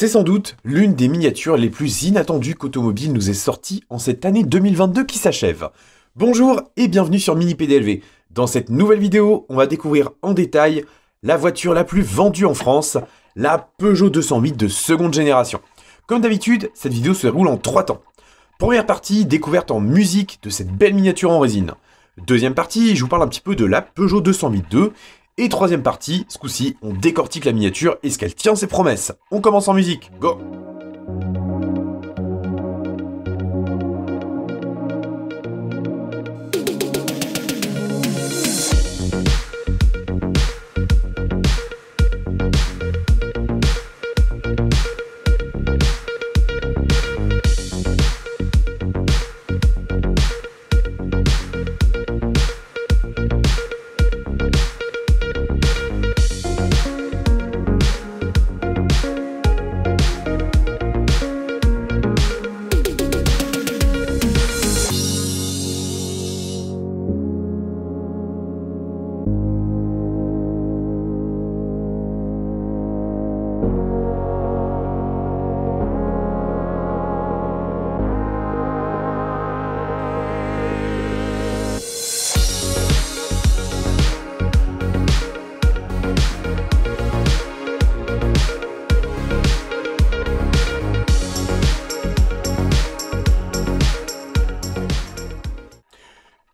C'est sans doute l'une des miniatures les plus inattendues qu'Automobile nous ait sorties en cette année 2022 qui s'achève. Bonjour et bienvenue sur Mini PDLV. Dans cette nouvelle vidéo, on va découvrir en détail la voiture la plus vendue en France, la Peugeot 208 de seconde génération. Comme d'habitude, cette vidéo se déroule en 3 temps. Première partie, découverte en musique de cette belle miniature en résine. Deuxième partie, je vous parle un petit peu de la Peugeot 208-2. Et troisième partie, ce coup-ci, on décortique la miniature et ce qu'elle tient ses promesses. On commence en musique, go!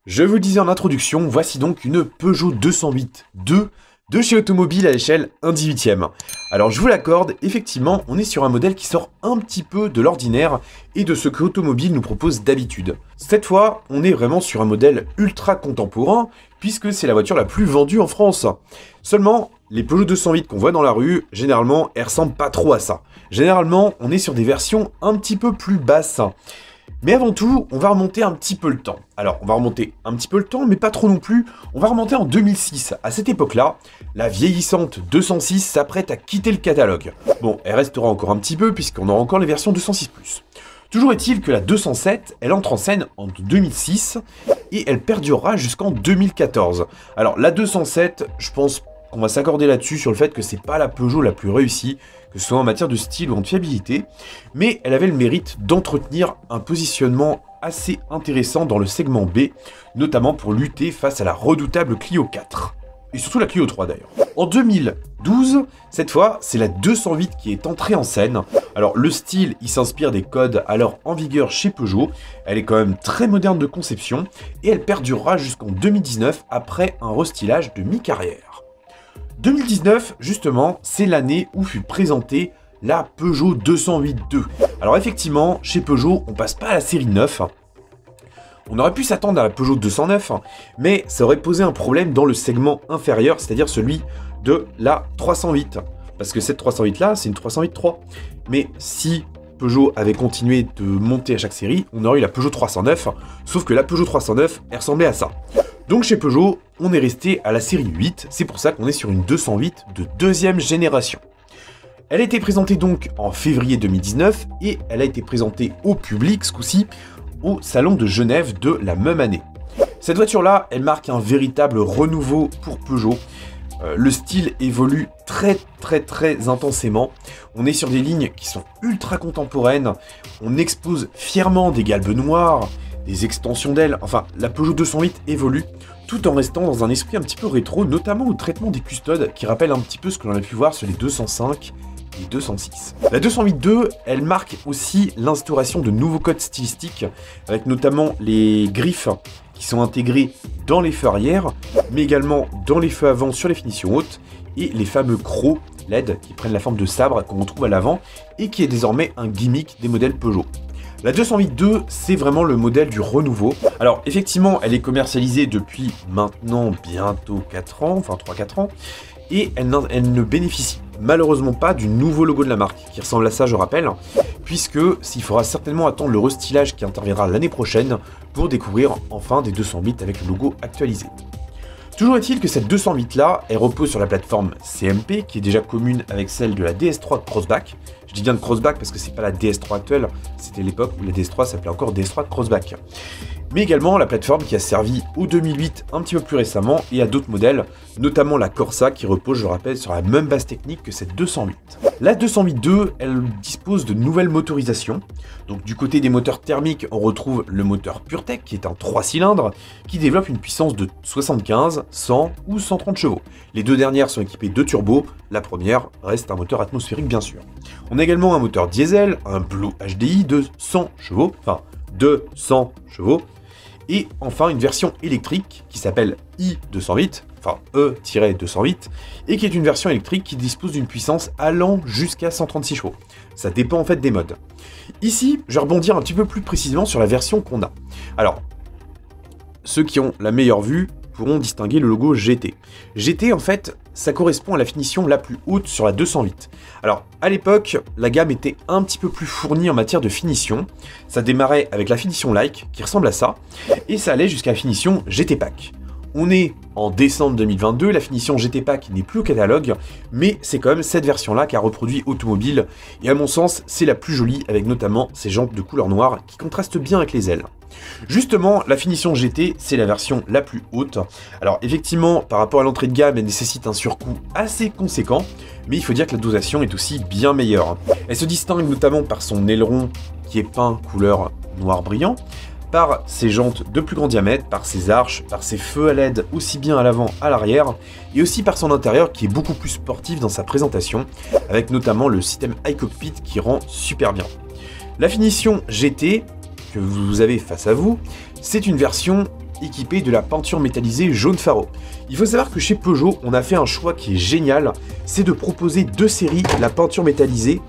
Je vous le disais en introduction, voici donc une Peugeot 208-2 de chez Automobile à l'échelle 1/18e. Alors je vous l'accorde, effectivement, on est sur un modèle qui sort un petit peu de l'ordinaire et de ce que Automobile nous propose d'habitude. Cette fois, on est vraiment sur un modèle ultra contemporain, puisque c'est la voiture la plus vendue en France. Seulement, les Peugeot 208 qu'on voit dans la rue, généralement, elles ressemblent pas trop à ça. Généralement, on est sur des versions un petit peu plus basses. Mais avant tout, on va remonter un petit peu le temps. Alors, on va remonter un petit peu le temps, mais pas trop non plus. On va remonter en 2006. À cette époque-là, la vieillissante 206 s'apprête à quitter le catalogue. Bon, elle restera encore un petit peu, puisqu'on aura encore les versions 206+. Toujours est-il que la 207, elle entre en scène en 2006, et elle perdurera jusqu'en 2014. Alors, la 207, je pense qu'on va s'accorder là-dessus sur le fait que c'est pas la Peugeot la plus réussie, que ce soit en matière de style ou en fiabilité, mais elle avait le mérite d'entretenir un positionnement assez intéressant dans le segment B, notamment pour lutter face à la redoutable Clio 4, et surtout la Clio 3 d'ailleurs. En 2012, cette fois, c'est la 208 qui est entrée en scène. Alors le style, il s'inspire des codes alors en vigueur chez Peugeot, elle est quand même très moderne de conception, et elle perdurera jusqu'en 2019 après un restylage de mi-carrière. 2019, justement, c'est l'année où fut présentée la Peugeot 208-2. Alors effectivement, chez Peugeot, on passe pas à la série 9. On aurait pu s'attendre à la Peugeot 209, mais ça aurait posé un problème dans le segment inférieur, c'est-à-dire celui de la 308. Parce que cette 308-là, c'est une 308-3. Mais si Peugeot avait continué de monter à chaque série, on aurait eu la Peugeot 309, sauf que la Peugeot 309, elle ressemblait à ça. Donc chez Peugeot, on est resté à la série 8, c'est pour ça qu'on est sur une 208 de deuxième génération. Elle a été présentée donc en février 2019 et elle a été présentée au public, ce coup-ci, au Salon de Genève de la même année. Cette voiture-là, elle marque un véritable renouveau pour Peugeot. Le style évolue très intensément. On est sur des lignes qui sont ultra contemporaines. On expose fièrement des galbes noirs, des extensions d'ailes, enfin la Peugeot 208 évolue tout en restant dans un esprit un petit peu rétro, notamment au traitement des custodes qui rappelle un petit peu ce que l'on a pu voir sur les 205 et 206. La 208-2, elle marque aussi l'instauration de nouveaux codes stylistiques, avec notamment les griffes qui sont intégrées dans les feux arrière, mais également dans les feux avant sur les finitions hautes, et les fameux crocs LED qui prennent la forme de sabre qu'on retrouve à l'avant, et qui est désormais un gimmick des modèles Peugeot. La 208-2, c'est vraiment le modèle du renouveau. Alors effectivement, elle est commercialisée depuis maintenant bientôt 4 ans, enfin 3-4 ans, et elle ne bénéficie malheureusement pas du nouveau logo de la marque, qui ressemble à ça, je rappelle, puisque il faudra certainement attendre le restylage qui interviendra l'année prochaine pour découvrir enfin des 208 avec le logo actualisé. Toujours est-il que cette 208 là, elle repose sur la plateforme CMP, qui est déjà commune avec celle de la DS3 Crossback. Je dis bien de Crossback parce que c'est pas la DS3 actuelle, c'était l'époque où la DS3 s'appelait encore DS3 Crossback. Mais également la plateforme qui a servi au 2008 un petit peu plus récemment et à d'autres modèles, notamment la Corsa qui repose, je rappelle, sur la même base technique que cette 208. La 208-2, elle dispose de nouvelles motorisations. Donc du côté des moteurs thermiques, on retrouve le moteur PureTech qui est un 3 cylindres qui développe une puissance de 75, 100 ou 130 chevaux. Les deux dernières sont équipées de turbos, la première reste un moteur atmosphérique bien sûr. On a également un moteur diesel, un Blue HDI de 100 chevaux, enfin 200 chevaux, et enfin une version électrique qui s'appelle i208, enfin E-208, et qui est une version électrique qui dispose d'une puissance allant jusqu'à 136 chevaux. Ça dépend en fait des modes. Ici, je vais rebondir un petit peu plus précisément sur la version qu'on a. Alors, ceux qui ont la meilleure vue pourront distinguer le logo GT. GT, en fait, ça correspond à la finition la plus haute sur la 208. Alors, à l'époque, la gamme était un petit peu plus fournie en matière de finition. Ça démarrait avec la finition Like, qui ressemble à ça, et ça allait jusqu'à la finition GT Pack. On est en décembre 2022, la finition GT Pack n'est plus au catalogue, mais c'est quand même cette version-là qu'a reproduit Automobile, et à mon sens, c'est la plus jolie, avec notamment ces jantes de couleur noire qui contrastent bien avec les ailes. Justement, la finition GT, c'est la version la plus haute. Alors effectivement, par rapport à l'entrée de gamme, elle nécessite un surcoût assez conséquent, mais il faut dire que la dosation est aussi bien meilleure. Elle se distingue notamment par son aileron qui est peint couleur noir brillant, par ses jantes de plus grand diamètre, par ses arches, par ses feux à LED aussi bien à l'avant à l'arrière, et aussi par son intérieur qui est beaucoup plus sportif dans sa présentation, avec notamment le système iCockpit qui rend super bien. La finition GT que vous avez face à vous, c'est une version équipée de la peinture métallisée jaune faro. Il faut savoir que chez Peugeot, on a fait un choix qui est génial, c'est de proposer deux séries la peinture métallisée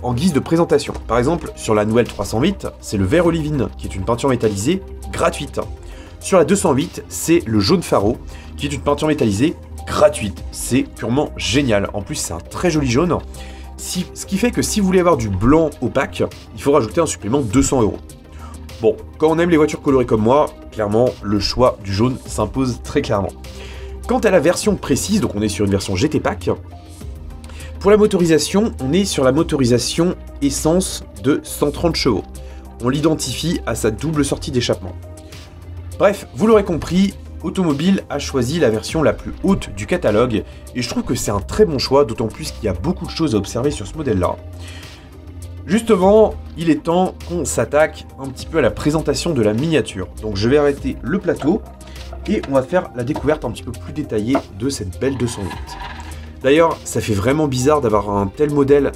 en guise de présentation. Par exemple, sur la nouvelle 308, c'est le vert olivine, qui est une peinture métallisée gratuite. Sur la 208, c'est le jaune faro, qui est une peinture métallisée gratuite. C'est purement génial. En plus, c'est un très joli jaune. Ce qui fait que si vous voulez avoir du blanc opaque, il faut rajouter un supplément de 200 €. Bon, quand on aime les voitures colorées comme moi, clairement, le choix du jaune s'impose très clairement. Quant à la version précise, donc on est sur une version GT Pack, pour la motorisation, on est sur la motorisation essence de 130 chevaux. On l'identifie à sa double sortie d'échappement. Bref, vous l'aurez compris, Automobile a choisi la version la plus haute du catalogue, et je trouve que c'est un très bon choix, d'autant plus qu'il y a beaucoup de choses à observer sur ce modèle-là. Justement, il est temps qu'on s'attaque un petit peu à la présentation de la miniature. Donc je vais arrêter le plateau, et on va faire la découverte un petit peu plus détaillée de cette belle 208. D'ailleurs, ça fait vraiment bizarre d'avoir un tel modèle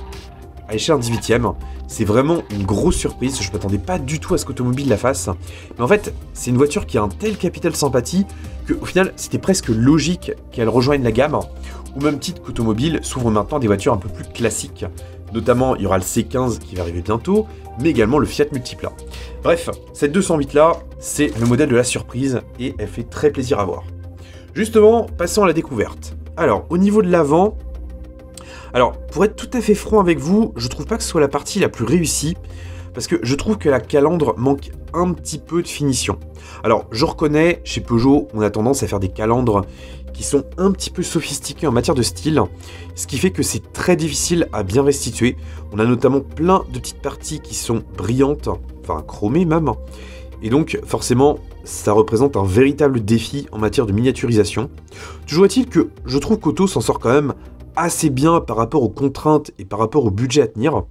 à échelle 18e. C'est vraiment une grosse surprise, je ne m'attendais pas du tout à ce qu'Automobile la fasse. Mais en fait, c'est une voiture qui a un tel capital sympathie qu'au final, c'était presque logique qu'elle rejoigne la gamme. Au même titre qu'Automobile s'ouvre maintenant des voitures un peu plus classiques. Notamment, il y aura le C15 qui va arriver bientôt, mais également le Fiat Multipla. Bref, cette 208 là, c'est le modèle de la surprise et elle fait très plaisir à voir. Justement, passons à la découverte. Alors, au niveau de l'avant, pour être tout à fait franc avec vous, je trouve pas que ce soit la partie la plus réussie, parce que je trouve que la calandre manque un petit peu de finition. Alors, je reconnais, chez Peugeot, on a tendance à faire des calandres qui sont un petit peu sophistiqués en matière de style, ce qui fait que c'est très difficile à bien restituer. On a notamment plein de petites parties qui sont brillantes, enfin chromées même, et donc forcément, ça représente un véritable défi en matière de miniaturisation. Toujours est-il que je trouve qu'Auto s'en sort quand même assez bien par rapport aux contraintes et par rapport au budget à tenir.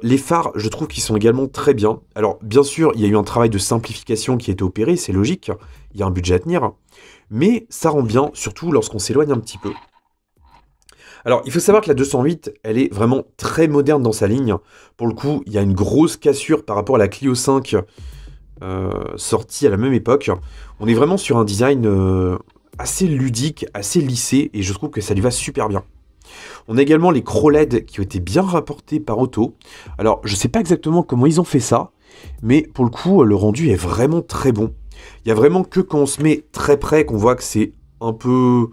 Les phares, je trouve qu'ils sont également très bien. Alors, bien sûr, il y a eu un travail de simplification qui a été opéré, c'est logique, il y a un budget à tenir, mais ça rend bien, surtout lorsqu'on s'éloigne un petit peu. Alors, il faut savoir que la 208, elle est vraiment très moderne dans sa ligne. Pour le coup, il y a une grosse cassure par rapport à la Clio 5 sortie à la même époque. On est vraiment sur un design assez ludique, assez lissé, et je trouve que ça lui va super bien. On a également les crocs LED qui ont été bien rapportés par Auto. Alors, je ne sais pas exactement comment ils ont fait ça, mais pour le coup, le rendu est vraiment très bon. Il n'y a vraiment que quand on se met très près qu'on voit que c'est un peu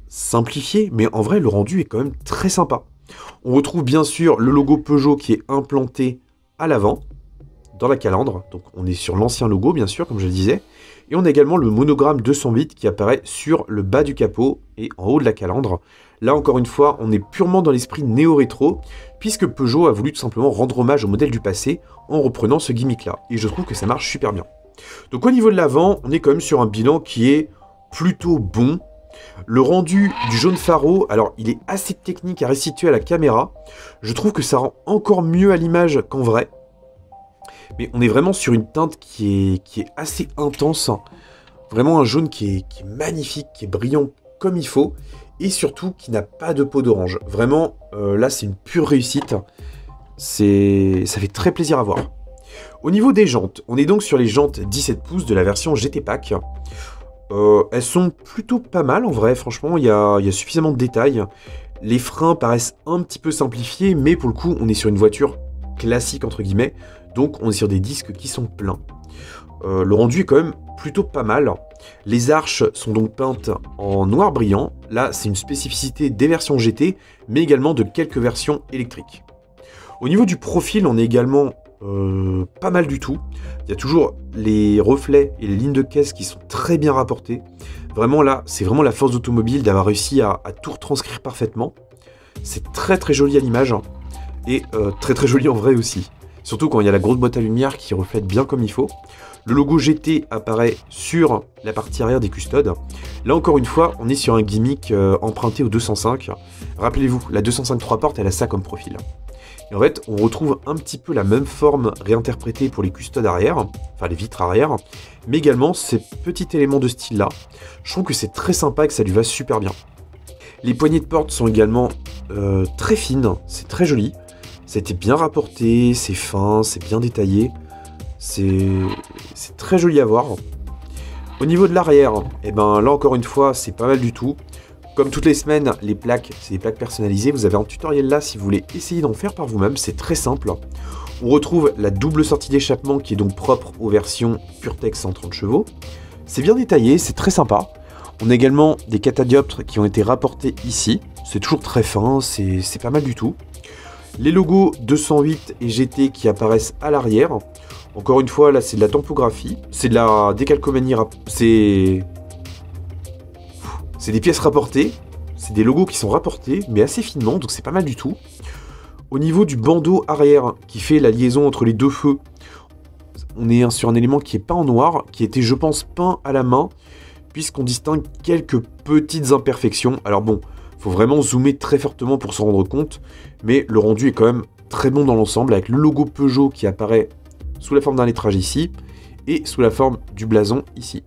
simplifié, mais en vrai, le rendu est quand même très sympa. On retrouve bien sûr le logo Peugeot qui est implanté à l'avant, dans la calandre. Donc, on est sur l'ancien logo, bien sûr, comme je le disais. Et on a également le monogramme 208 qui apparaît sur le bas du capot et en haut de la calandre. Là, encore une fois, on est purement dans l'esprit néo-rétro, puisque Peugeot a voulu tout simplement rendre hommage au modèle du passé en reprenant ce gimmick-là. Et je trouve que ça marche super bien. Donc au niveau de l'avant, on est quand même sur un bilan qui est plutôt bon. Le rendu du jaune faro, alors il est assez technique à restituer à la caméra. Je trouve que ça rend encore mieux à l'image qu'en vrai. Mais on est vraiment sur une teinte qui est assez intense. Vraiment un jaune qui est magnifique, qui est brillant comme il faut. Et surtout qui n'a pas de peau d'orange. Vraiment, là c'est une pure réussite. Ça fait très plaisir à voir. Au niveau des jantes, on est donc sur les jantes 17 pouces de la version GT Pack. Elles sont plutôt pas mal en vrai, franchement, il y a suffisamment de détails. Les freins paraissent un petit peu simplifiés, mais pour le coup, on est sur une voiture classique entre guillemets, donc on est sur des disques qui sont pleins. Le rendu est quand même plutôt pas mal. Les arches sont donc peintes en noir brillant. Là, c'est une spécificité des versions GT, mais également de quelques versions électriques. Au niveau du profil, on est également pas mal du tout. Il y a toujours les reflets et les lignes de caisse qui sont très bien rapportés. Vraiment là, c'est vraiment la force d'Automobile d'avoir réussi à tout retranscrire parfaitement. C'est très très joli à l'image et très très joli en vrai aussi. Surtout quand il y a la grosse boîte à lumière qui reflète bien comme il faut. Le logo GT apparaît sur la partie arrière des custodes. Là encore une fois, on est sur un gimmick emprunté au 205. Rappelez-vous, la 205 3 portes, elle a ça comme profil. Et en fait, on retrouve un petit peu la même forme réinterprétée pour les custodes arrière, enfin les vitres arrière, mais également ces petits éléments de style là. Je trouve que c'est très sympa et que ça lui va super bien. Les poignées de porte sont également très fines, c'est très joli. Ça a été bien rapporté, c'est fin, c'est bien détaillé. C'est très joli à voir. Au niveau de l'arrière, et ben là encore une fois, c'est pas mal du tout. Comme toutes les semaines, les plaques, c'est des plaques personnalisées. Vous avez un tutoriel là si vous voulez essayer d'en faire par vous-même. C'est très simple. On retrouve la double sortie d'échappement qui est donc propre aux versions PureTech 130 chevaux. C'est bien détaillé, c'est très sympa. On a également des catadioptres qui ont été rapportés ici. C'est toujours très fin, c'est pas mal du tout. Les logos 208 et GT qui apparaissent à l'arrière. Encore une fois, là c'est de la tempographie. C'est de la décalcomanie. C'est des pièces rapportées, c'est des logos qui sont rapportés, mais assez finement, donc c'est pas mal du tout. Au niveau du bandeau arrière, qui fait la liaison entre les deux feux, on est sur un élément qui est peint en noir, qui a été, je pense, peint à la main, puisqu'on distingue quelques petites imperfections. Alors bon, faut vraiment zoomer très fortement pour s'en rendre compte, mais le rendu est quand même très bon dans l'ensemble, avec le logo Peugeot qui apparaît sous la forme d'un lettrage ici, et sous la forme du blason ici.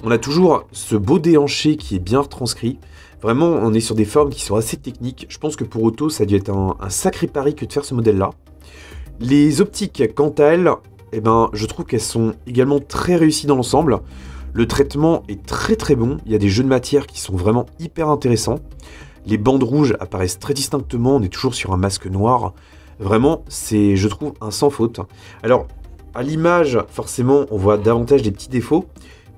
On a toujours ce beau déhanché qui est bien retranscrit. Vraiment, on est sur des formes qui sont assez techniques. Je pense que pour Auto, ça a dû être un sacré pari que de faire ce modèle-là. Les optiques, quant à elles, eh ben, je trouve qu'elles sont également très réussies dans l'ensemble. Le traitement est très très bon. Il y a des jeux de matière qui sont vraiment hyper intéressants. Les bandes rouges apparaissent très distinctement. On est toujours sur un masque noir. Vraiment, c'est, je trouve, un sans faute. Alors, à l'image, forcément, on voit davantage des petits défauts.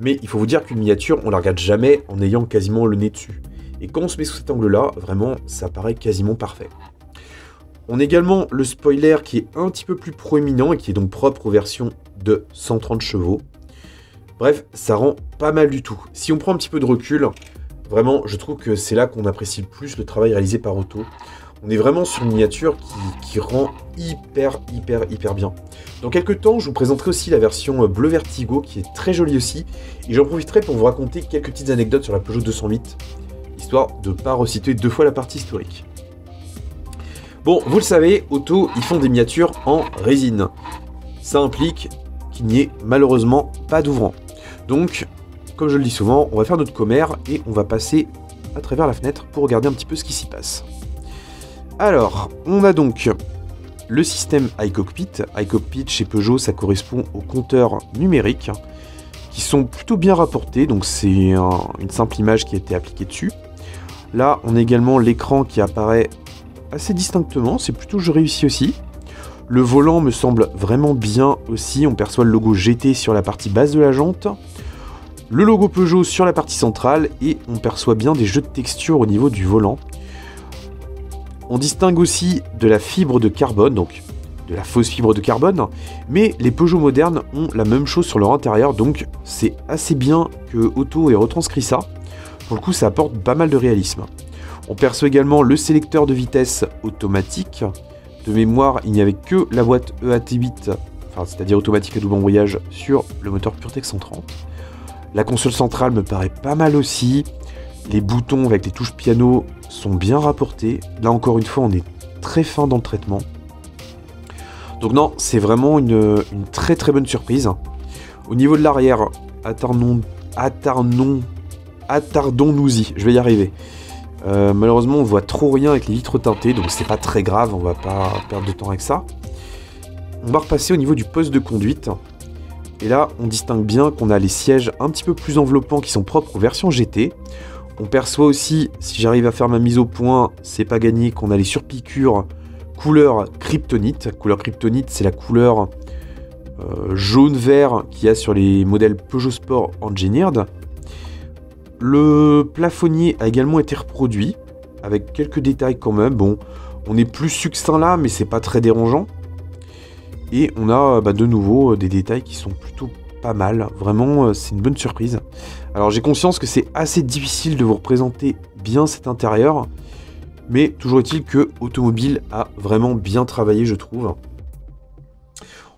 Mais il faut vous dire qu'une miniature, on la regarde jamais en ayant quasiment le nez dessus. Et quand on se met sous cet angle-là, vraiment, ça paraît quasiment parfait. On a également le spoiler qui est un petit peu plus proéminent et qui est donc propre aux versions de 130 chevaux. Bref, ça rend pas mal du tout. Si on prend un petit peu de recul, vraiment, je trouve que c'est là qu'on apprécie le plus le travail réalisé par Auto. On est vraiment sur une miniature qui rend hyper bien. Dans quelques temps, je vous présenterai aussi la version Bleu Vertigo qui est très jolie aussi. Et j'en profiterai pour vous raconter quelques petites anecdotes sur la Peugeot 208, histoire de ne pas resituer deux fois la partie historique. Bon, vous le savez, Auto, ils font des miniatures en résine. Ça implique qu'il n'y ait malheureusement pas d'ouvrant. Donc, comme je le dis souvent, on va faire notre commère et on va passer à travers la fenêtre pour regarder un petit peu ce qui s'y passe. Alors, on a donc le système iCockpit. iCockpit chez Peugeot, ça correspond aux compteurs numériques qui sont plutôt bien rapportés. Donc c'est une simple image qui a été appliquée dessus. Là, on a également l'écran qui apparaît assez distinctement. C'est plutôt réussi aussi. Le volant me semble vraiment bien aussi. On perçoit le logo GT sur la partie basse de la jante. Le logo Peugeot sur la partie centrale. Et on perçoit bien des jeux de texture au niveau du volant. On distingue aussi de la fibre de carbone, donc de la fausse fibre de carbone, mais les Peugeot modernes ont la même chose sur leur intérieur, donc c'est assez bien que Auto ait retranscrit ça. pour le coup ça apporte pas mal de réalisme. On perçoit également le sélecteur de vitesse automatique. De mémoire, il n'y avait que la boîte EAT8, c'est-à-dire automatique à double embrayage, sur le moteur PureTech 130. La console centrale me paraît pas mal aussi. Les boutons avec les touches piano sont bien rapportés. Là encore une fois, on est très fin dans le traitement. Donc non, c'est vraiment une très très bonne surprise. Au niveau de l'arrière, attardons-nous-y, je vais y arriver. Malheureusement, on voit trop rien avec les vitres teintées, donc c'est pas très grave, on va pas perdre de temps avec ça. On va repasser au niveau du poste de conduite. Et là, on distingue bien qu'on a les sièges un petit peu plus enveloppants qui sont propres aux versions GT. On perçoit aussi, si j'arrive à faire ma mise au point, c'est pas gagné, qu'on a les surpiqûres couleur kryptonite. Couleur kryptonite, c'est la couleur jaune-vert qu'il y a sur les modèles Peugeot Sport Engineered. Le plafonnier a également été reproduit, avec quelques détails quand même. Bon, on est plus succinct là, mais c'est pas très dérangeant. Et on a de nouveau des détails qui sont plutôt pas mal. Vraiment, c'est une bonne surprise. Alors j'ai conscience que c'est assez difficile de vous représenter bien cet intérieur. Mais toujours est-il que Automobile a vraiment bien travaillé, je trouve.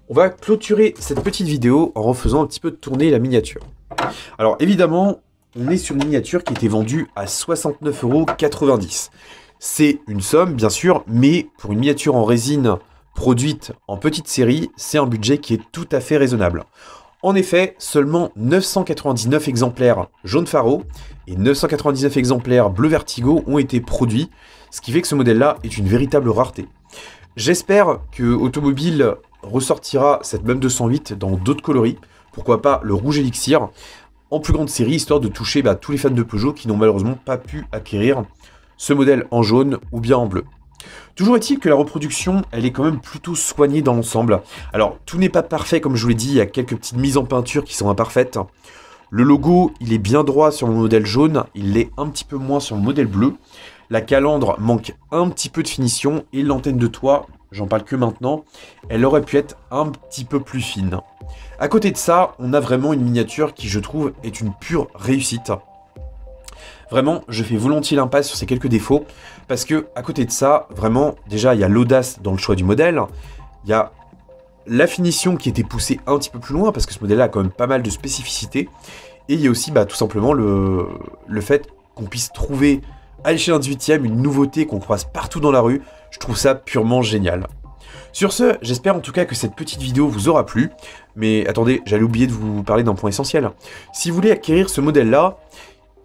On va clôturer cette petite vidéo en refaisant un petit peu tourner la miniature. Alors évidemment, on est sur une miniature qui était vendue à 69,90 €. C'est une somme, bien sûr, mais pour une miniature en résine produite en petite série, c'est un budget qui est tout à fait raisonnable. En effet, seulement 999 exemplaires jaune Faro et 999 exemplaires bleu Vertigo ont été produits, ce qui fait que ce modèle-là est une véritable rareté. J'espère que Automobile ressortira cette même 208 dans d'autres coloris, pourquoi pas le rouge élixir, en plus grande série, histoire de toucher tous les fans de Peugeot qui n'ont malheureusement pas pu acquérir ce modèle en jaune ou bien en bleu. Toujours est-il que la reproduction, elle est quand même plutôt soignée dans l'ensemble. Alors, tout n'est pas parfait, comme je vous l'ai dit, il y a quelques petites mises en peinture qui sont imparfaites. Le logo, il est bien droit sur le modèle jaune, il l'est un petit peu moins sur le modèle bleu. La calandre manque un petit peu de finition et l'antenne de toit, j'en parle que maintenant, elle aurait pu être un petit peu plus fine. À côté de ça, on a vraiment une miniature qui, je trouve, est une pure réussite. Vraiment, je fais volontiers l'impasse sur ces quelques défauts, parce que à côté de ça, vraiment, déjà, il y a l'audace dans le choix du modèle, il y a la finition qui était poussée un petit peu plus loin, parce que ce modèle-là a quand même pas mal de spécificités, et il y a aussi tout simplement le fait qu'on puisse trouver à l'échelle d'un 18e une nouveauté qu'on croise partout dans la rue. Je trouve ça purement génial. Sur ce, j'espère en tout cas que cette petite vidéo vous aura plu, mais attendez, j'allais oublier de vous parler d'un point essentiel. Si vous voulez acquérir ce modèle-là,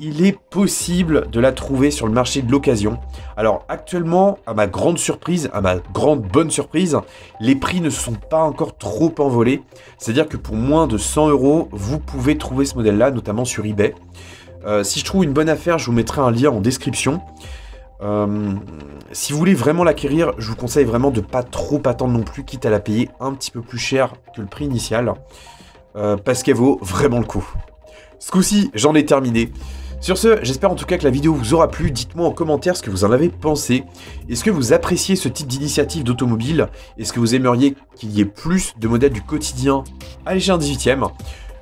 il est possible de la trouver sur le marché de l'occasion. Alors actuellement, à ma grande surprise, à ma grande bonne surprise, les prix ne se sont pas encore trop envolés. C'est-à-dire que pour moins de 100 €, vous pouvez trouver ce modèle-là, notamment sur eBay. Si je trouve une bonne affaire, je vous mettrai un lien en description. Si vous voulez vraiment l'acquérir, je vous conseille vraiment de pas trop attendre non plus, quitte à la payer un petit peu plus cher que le prix initial, parce qu'elle vaut vraiment le coup. Ce coup-ci, j'en ai terminé. Sur ce, j'espère en tout cas que la vidéo vous aura plu. Dites-moi en commentaire ce que vous en avez pensé. Est-ce que vous appréciez ce type d'initiative d'automobile? Est-ce que vous aimeriez qu'il y ait plus de modèles du quotidien à l'échelle d'un 18e?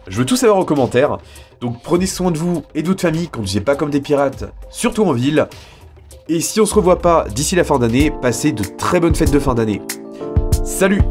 Je veux tout savoir en commentaire. Donc prenez soin de vous et de votre famille, conduisez pas comme des pirates, surtout en ville. Et si on se revoit pas d'ici la fin d'année, passez de très bonnes fêtes de fin d'année. Salut!